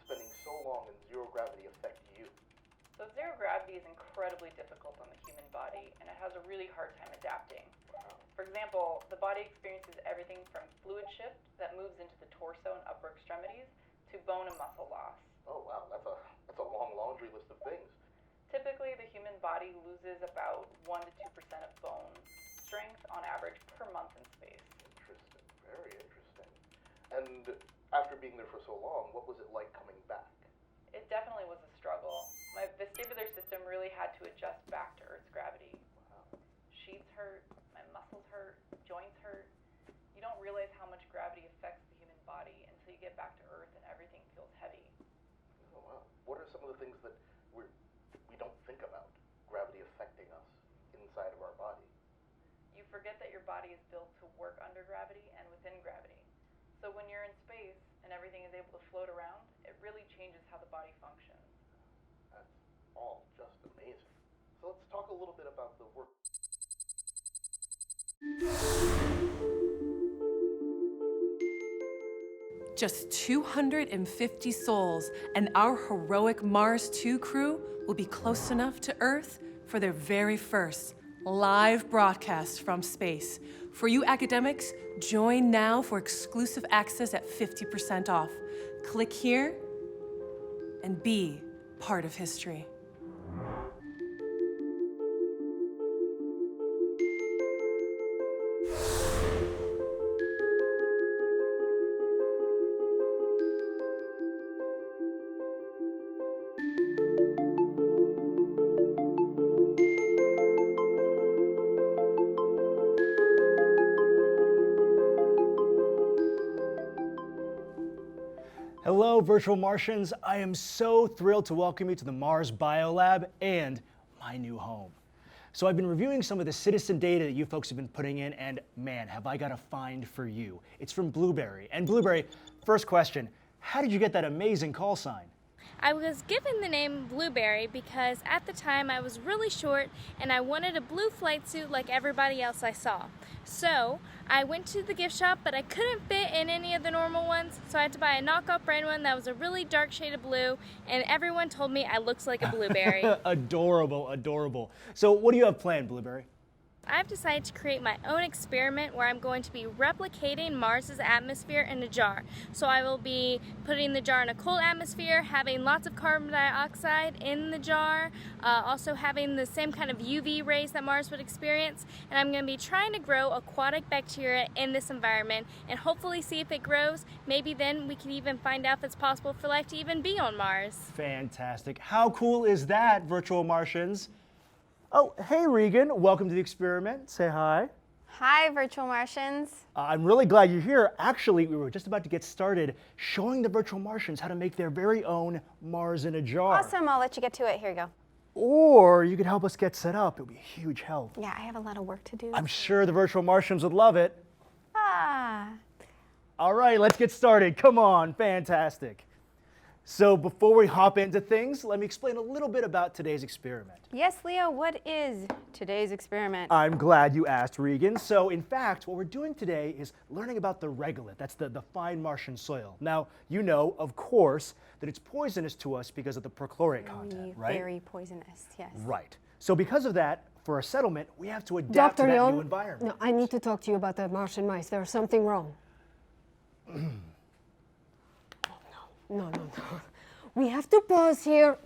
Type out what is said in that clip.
spending so long in zero gravity affect you? So zero gravity is incredibly difficult on the human body, and it has a really hard time adapting. Wow. For example, the body experiences everything from fluid shift that moves into the torso and upper extremities to bone and muscle loss. Oh wow, that's a long laundry list of things. Typically, the human body loses about 1 to 2% of bone strength on average per month in space. Interesting, very interesting. And after being there for so long, what was it like coming back? It definitely was a struggle. My vestibular system really had to adjust back to Earth's gravity. Wow. Sheaths hurt, my muscles hurt, joints hurt. You don't realize how much gravity affects the human body until you get back to Earth and everything feels heavy. Oh wow. What are some of the things that we don't think about gravity affecting us inside of our body? You forget that your body is built to work under gravity and within gravity. So when you're in space and everything is able to float around, it really changes how the body functions. That's all just amazing. So let's talk a little bit about the work. Just 250 souls, and our heroic Mars 2 crew will be close enough to Earth for their very first live broadcast from space. For you academics, join now for exclusive access at 50% off. Click here and be part of history. Hello, virtual Martians. I am so thrilled to welcome you to the Mars Biolab and my new home. So I've been reviewing some of the citizen data that you folks have been putting in, and man, have I got a find for you. It's from Blueberry. And Blueberry, first question, how did you get that amazing call sign? I was given the name Blueberry because at the time I was really short and I wanted a blue flight suit like everybody else I saw. So I went to the gift shop, but I couldn't fit in any of the normal ones, so I had to buy a knockoff brand one that was a really dark shade of blue, and everyone told me I looked like a blueberry. Adorable, adorable. So what do you have planned, Blueberry? I've decided to create my own experiment where I'm going to be replicating Mars's atmosphere in a jar. So I will be putting the jar in a cold atmosphere, having lots of carbon dioxide in the jar, also having the same kind of UV rays that Mars would experience, and I'm going to be trying to grow aquatic bacteria in this environment and hopefully see if it grows. Maybe then we can even find out if it's possible for life to even be on Mars. Fantastic. How cool is that, virtual Martians? Oh, hey Regan, welcome to the experiment. Say hi. Hi, virtual Martians. I'm really glad you're here. Actually, we were just about to get started showing the virtual Martians how to make their very own Mars in a jar. Awesome, I'll let you get to it. Here you go. Or you could help us get set up. It would be a huge help. Yeah, I have a lot of work to do. I'm sure the virtual Martians would love it. Ah. All right, let's get started. Come on, fantastic. So before we hop into things, let me explain a little bit about today's experiment. Yes, Leo, what is today's experiment? I'm glad you asked, Regan. So in fact, what we're doing today is learning about the regolith. That's the fine Martian soil. Now, you know, of course, that it's poisonous to us because of the perchlorate content, right? Very poisonous, yes. Right. So because of that, for a settlement, we have to adapt to Dr. that Yeom, new environment. no, I need to talk to you about the Martian mice. There's something wrong. No. We have to pause here.